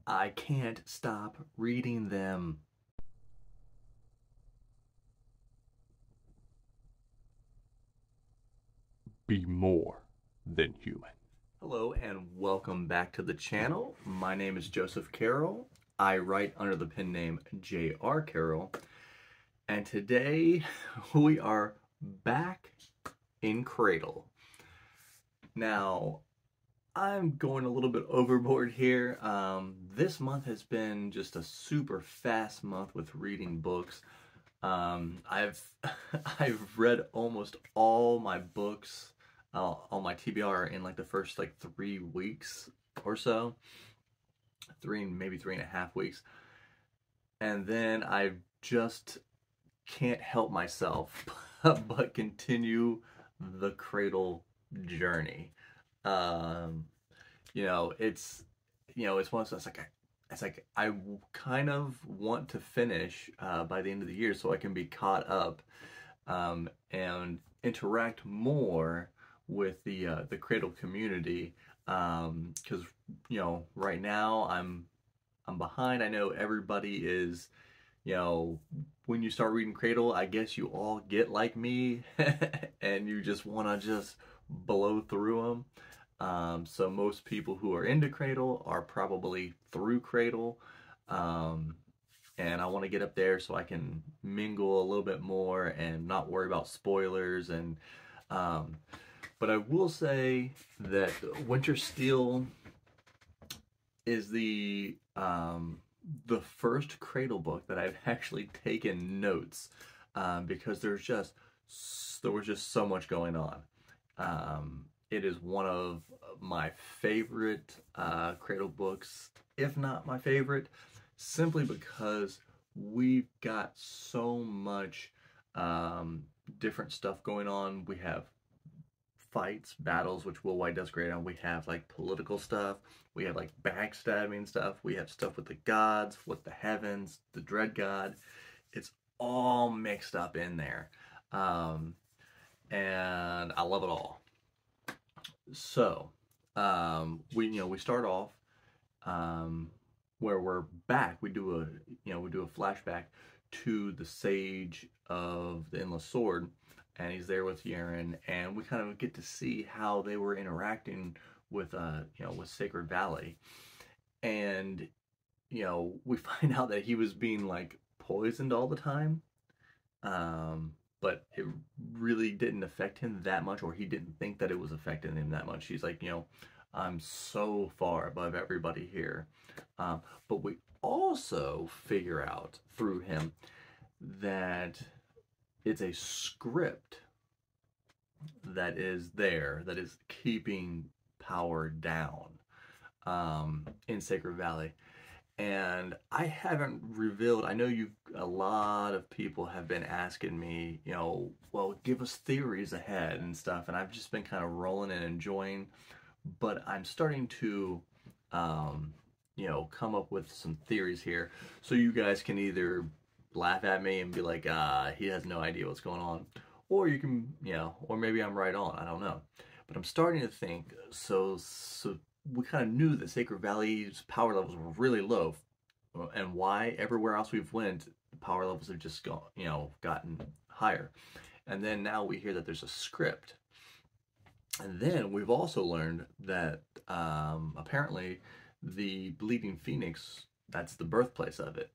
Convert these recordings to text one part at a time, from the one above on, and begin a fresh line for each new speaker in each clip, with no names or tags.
I can't stop reading them.
Be more than human.
Hello and welcome back to the channel. My name is Joseph Carroll. I write under the pen name J.R. Carroll. And today we are back in Cradle. Now, I'm going a little bit overboard here. This month has been just a super fast month with reading books. I've I've read almost all my books on my TBR in like the first like 3 weeks or so, maybe 3.5 weeks, and then I just can't help myself but continue the Cradle journey. Um, it's one of those it's like I kind of want to finish by the end of the year so I can be caught up and interact more with the Cradle community because right now I'm behind. I know everybody is, when you start reading Cradle, I guess you all get like me and you just want to just blow through them. So most people who are into Cradle are probably through Cradle. Um, and I want to get up there so I can mingle a little bit more and not worry about spoilers. Um, but I will say that Winter Steel is the first Cradle book that I've actually taken notes because there was just so much going on. It is one of my favorite Cradle books, if not my favorite, simply because we've got so much different stuff going on. We have fights, battles, which Will White does great on. We have like political stuff. We have like backstabbing stuff. We have stuff with the gods, with the heavens, the dread god. It's all mixed up in there. Um, and I love it all. So, we start off um, where we're back. We do a flashback to the Sage of the Endless Sword, and he's there with Yaren, and we kind of get to see how they were interacting with Sacred Valley, and we find out that he was being like poisoned all the time, but it really didn't affect him that much, or he didn't think that it was affecting him that much. He's like, I'm so far above everybody here. But we also figure out through him that it's a script that is there that is keeping power down in Sacred Valley. And I haven't revealed. I know a lot of people have been asking me, well, give us theories ahead and stuff, and I've just been kind of rolling and enjoying. But I'm starting to, come up with some theories here, so you guys can either laugh at me and be like, he has no idea what's going on, or you can, or maybe I'm right on. I don't know, but I'm starting to think. So we kind of knew that Sacred Valley's power levels were really low, and why everywhere else we've went, the power levels have just gotten higher. And then now we hear that there's a script, and then we've also learned that apparently the Bleeding Phoenix, that's the birthplace of it.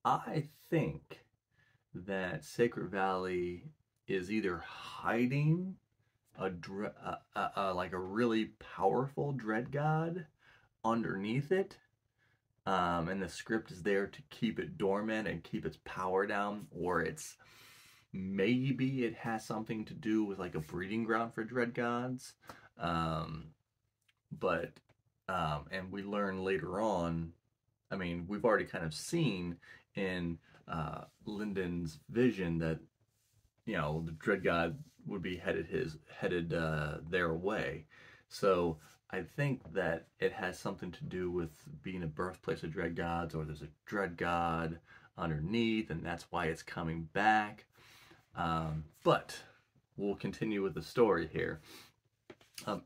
I think that Sacred Valley is either hiding like a really powerful dread god underneath it, and the script is there to keep it dormant and keep its power down, or maybe it has something to do with like a breeding ground for dread gods. Um, but and we learn later on. I mean, we've already kind of seen in Lyndon's vision that the dread god would be headed their way. So I think that it has something to do with being a birthplace of dread gods, or there's a dread god underneath, and that's why it's coming back. But we'll continue with the story here.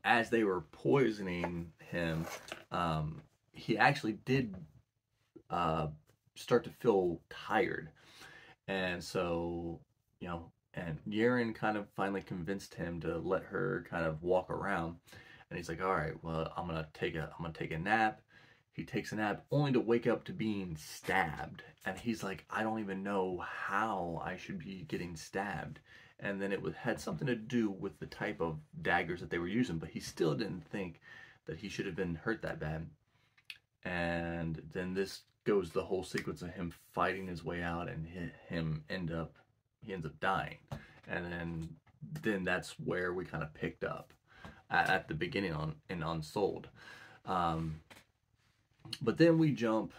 As they were poisoning him, he actually did start to feel tired. And so, and Yaren kind of finally convinced him to let her kind of walk around. And he's like, all right, well, I'm gonna take a nap. He takes a nap only to wake up to being stabbed. And he's like, I don't even know how I should be getting stabbed. And then had something to do with the type of daggers that they were using, but he still didn't think that he should have been hurt that bad. And then this goes the whole sequence of him fighting his way out, and he ends up dying. And then that's where we kind of picked up at the beginning in Unsouled. But then we jump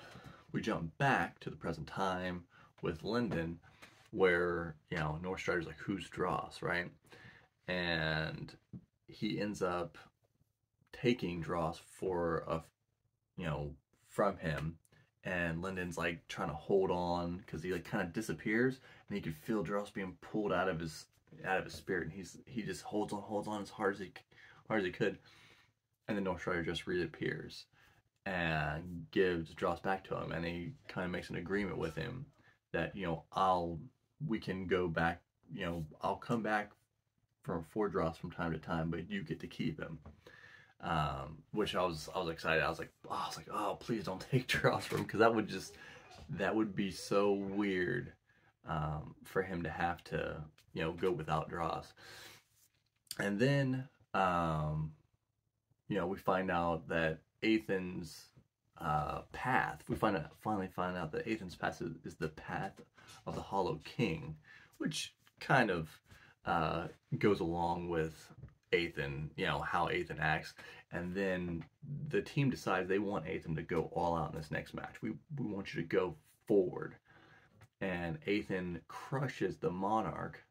back to the present time with Lyndon, where North Strider's like, who's Dross, right? And he ends up taking Dross from him, and Lyndon's like trying to hold on because he like kind of disappears, and he could feel Dross being pulled out of his spirit, and he just holds on as hard as he could, and then North Strider just reappears and gives Dross back to him, and he kind of makes an agreement with him that we can go back, I'll come back for Dross from time to time, but you get to keep him. Which I was excited. I was like, oh, please don't take Dross from him, because that would be so weird for him to have to go without Dross. And then we find out that Ethan's path. We finally find out that Ethan's path is the path of the Hollow King, which kind of goes along with Ethan, how Ethan acts. And then the team decides they want Ethan to go all out in this next match. We want you to go forward. And Ethan crushes the Monarch,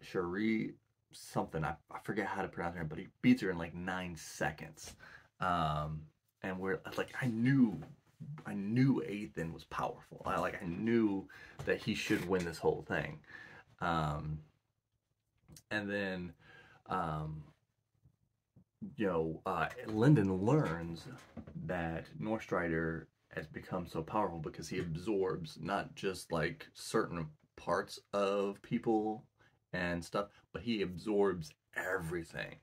Cherie something, I forget how to pronounce her, but he beats her in like 9 seconds. And we're like, I knew Ethan was powerful. I knew that he should win this whole thing. And then, Lyndon learns that North Strider has become so powerful because he absorbs not just like certain parts of people and stuff, but he absorbs everything.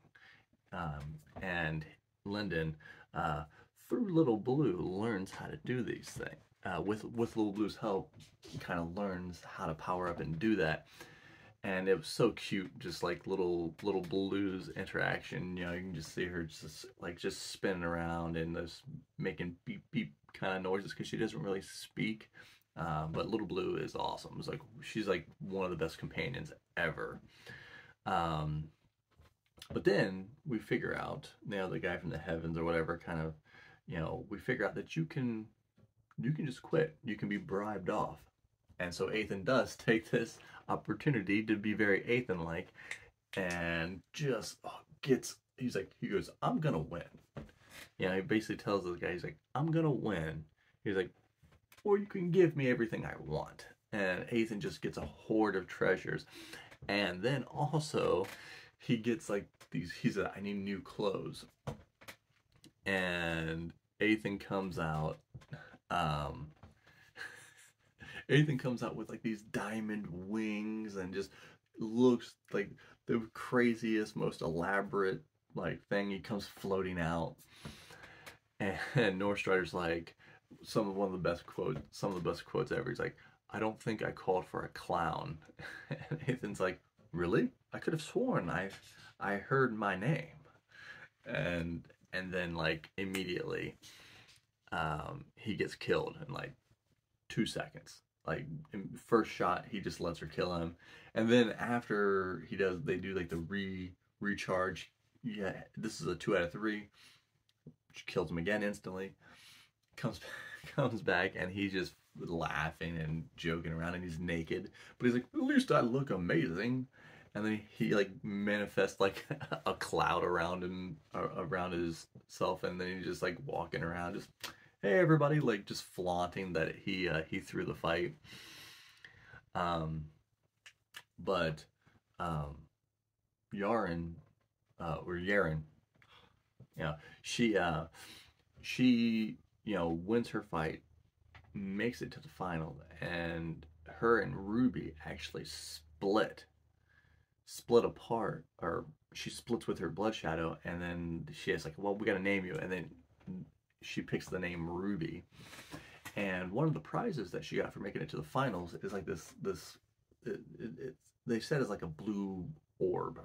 And Lyndon, through Little Blue, learns how to do these things. With Little Blue's help, he kind of learns how to power up and do that. And it was so cute, just like little Blue's interaction. You can just see her just spinning around and just making beep beep kind of noises because she doesn't really speak. But Little Blue is awesome. It's like she's like one of the best companions ever. But then we figure out, the guy from the heavens or whatever, kind of, we figure out that you can just quit. You can be bribed off. And so Ethan does take this opportunity to be very Ethan-like, and just he goes, I'm gonna win. He basically tells the guy, he's like, I'm gonna win. He's like, or you can give me everything I want. And Ethan just gets a hoard of treasures. And then also, he gets like I need new clothes. And Ethan comes out, with like these diamond wings, and just looks like the craziest, most elaborate like thing. He comes floating out, and North Strider's like, some of the best quotes ever. He's like, I don't think I called for a clown. And Ethan's like, really? I could have sworn I heard my name. And then like immediately he gets killed in like 2 seconds. Like first shot, he just lets her kill him. And then after they do like the recharge. Yeah, this is a 2 out of 3, which kills him again instantly. Comes back, and he's just laughing and joking around, and he's naked, but he's like, at least I look amazing. And then he like manifests like a cloud around him, around himself, and then he's just like walking around, just, hey everybody, like just flaunting that he threw the fight. But Yaren, You know, she wins her fight, makes it to the final, and her and Ruby actually split apart, or she splits with her Blood Shadow, and then she has like, well, we got to name you, and then she picks the name Ruby. And one of the prizes that she got for making it to the finals is like they said it's like a blue orb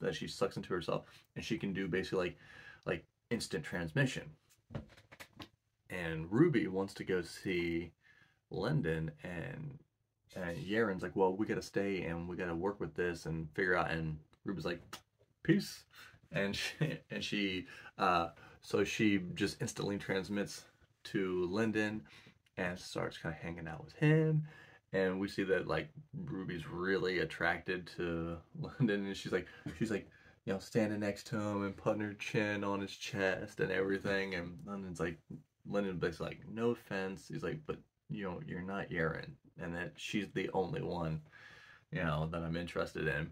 that she sucks into herself, and she can do basically like instant transmission. And Ruby wants to go see Linden, and Yaren's like, well, we gotta stay and we gotta work with this and figure out. And Ruby's like, peace, and so she just instantly transmits to Linden and starts kind of hanging out with him. And we see that like Ruby's really attracted to Linden, and she's like, standing next to him and putting her chin on his chest and everything. And Linden basically like, no offense. He's like, but you're not Yaren, and that she's the only one, that I'm interested in.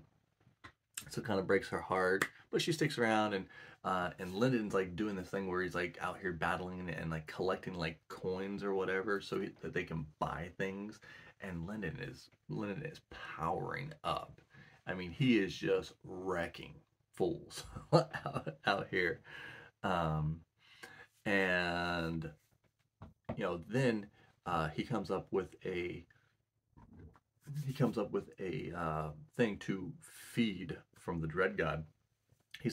So it kind of breaks her heart, but she sticks around, and Linden's like doing this thing where he's like out here battling and like collecting like coins or whatever, so that they can buy things. And Linden is powering up. I mean, he is just wrecking fools out here, and then he comes up with a thing to feed from the Dread God. He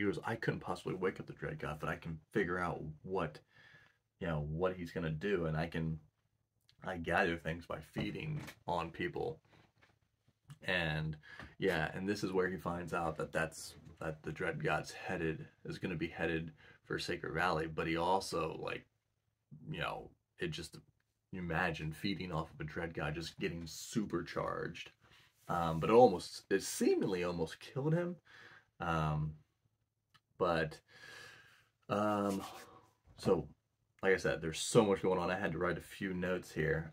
goes, I couldn't possibly wake up the Dread God, but I can figure out what he's gonna do, and I gather things by feeding on people. And and this is where he finds out that the Dread God's is gonna be headed for Sacred Valley, but he also it just, you imagine feeding off of a Dread God just getting supercharged. But it seemingly almost killed him. So like I said, there's so much going on. I had to write a few notes here.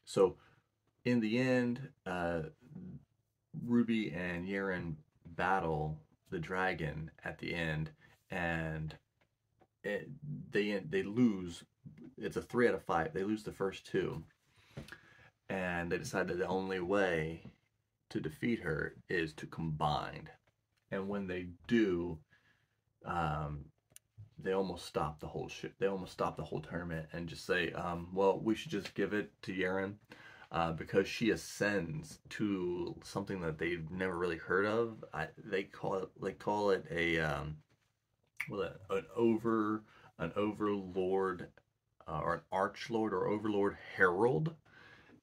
So in the end, Ruby and Yaren battle the dragon at the end, and they lose. It's a 3 out of 5. They lose the first 2, and they decide that the only way to defeat her is to combine. And when they do, they almost stop the whole shit. They almost stop the whole tournament and just say, well, we should just give it to Yaren, because she ascends to something that they've never really heard of. They call it an overlord, or an archlord or overlord herald.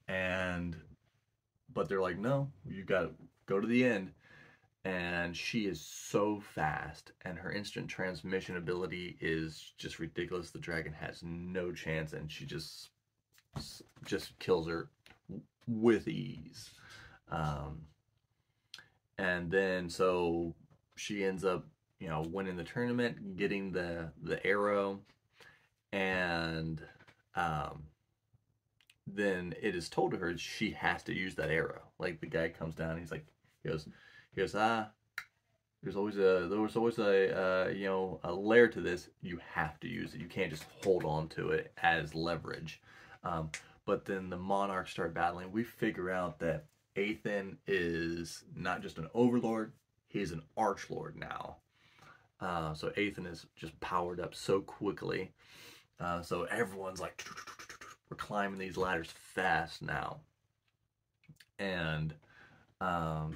But they're like, no, you gotta go to the end. And she is so fast, and her instant transmission ability is just ridiculous. The dragon has no chance, and she just kills her with ease. And then so she ends up winning the tournament, getting the arrow, and then it is told to her she has to use that arrow. Like, the guy comes down, he goes, there's always a layer to this. You have to use it. You can't just hold on to it as leverage. But then the monarchs start battling. We figure out that Athen is not just an overlord, he's an archlord now. So Athen is just powered up so quickly. So everyone's like, we're climbing these ladders fast now. And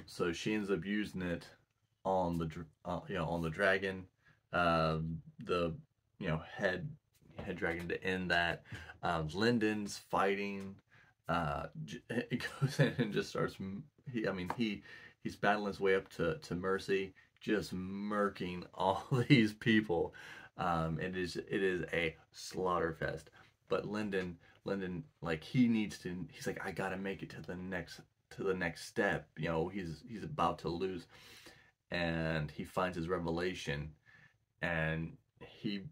so she ends up using it on the dragon, the head dragon, to end that. Linden's fighting. It goes in and just starts. He's battling his way up to Mercy, just murking all these people. It is a slaughter fest. But Linden, like, he's like, I gotta make it to the next step. He's about to lose, and he finds his revelation, and he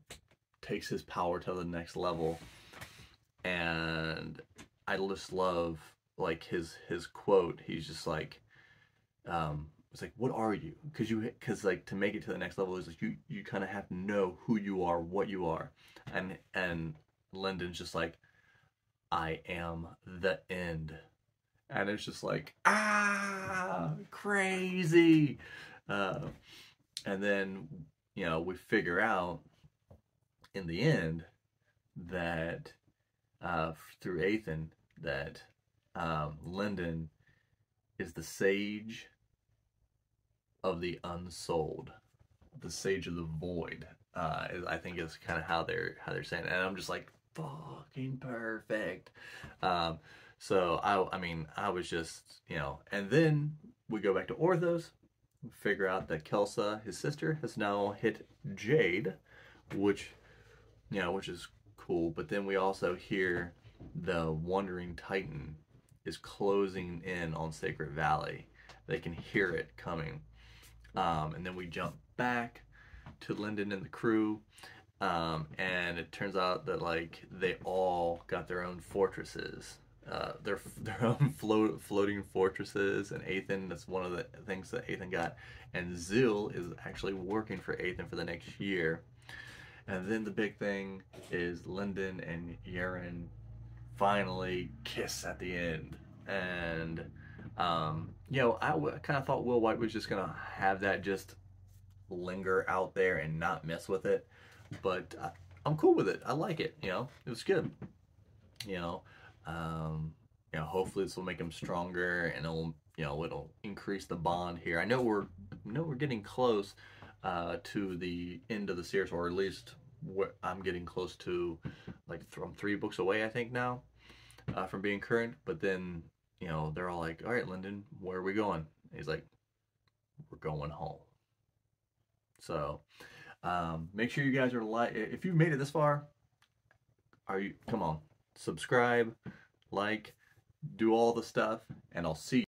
takes his power to the next level. And I just love, like, his quote. He's just like, it's like, what are you? Because like to make it to the next level is like you kind of have to know who you are, what you are, and Lyndon's just like, I am the end, and it's just like crazy, uh, and then we figure out in the end that through Ethan that Lyndon is the sage of the unsold, the sage of the void. I think is kind of how they're saying it. And I'm just like, fucking perfect. So I mean I was just and then we go back to Orthos, figure out that Kelsa, his sister, has now hit Jade, which which is cool. But then we also hear the Wandering Titan is closing in on Sacred Valley. They can hear it coming. And then we jump back to Lyndon and the crew. And it turns out that like they all got their own fortresses. Their own floating fortresses, and Ethan, that's one of the things that Ethan got. And Zil is actually working for Ethan for the next year. And then the big thing is Lyndon and Yaren finally kiss at the end. And, I kind of thought Will White was just going to have that just linger out there and not mess with it. But I'm cool with it. I like it, it was good. Hopefully this will make him stronger, and it'll increase the bond here. I know we're getting close to the end of the series, or at least I'm getting close to, like, I'm 3 books away, I think, now from being current. But then they're all like, all right, Lyndon, where are we going? And he's like, we're going home. So make sure you guys are if you've made it this far, come on, subscribe, like, do all the stuff, and I'll see you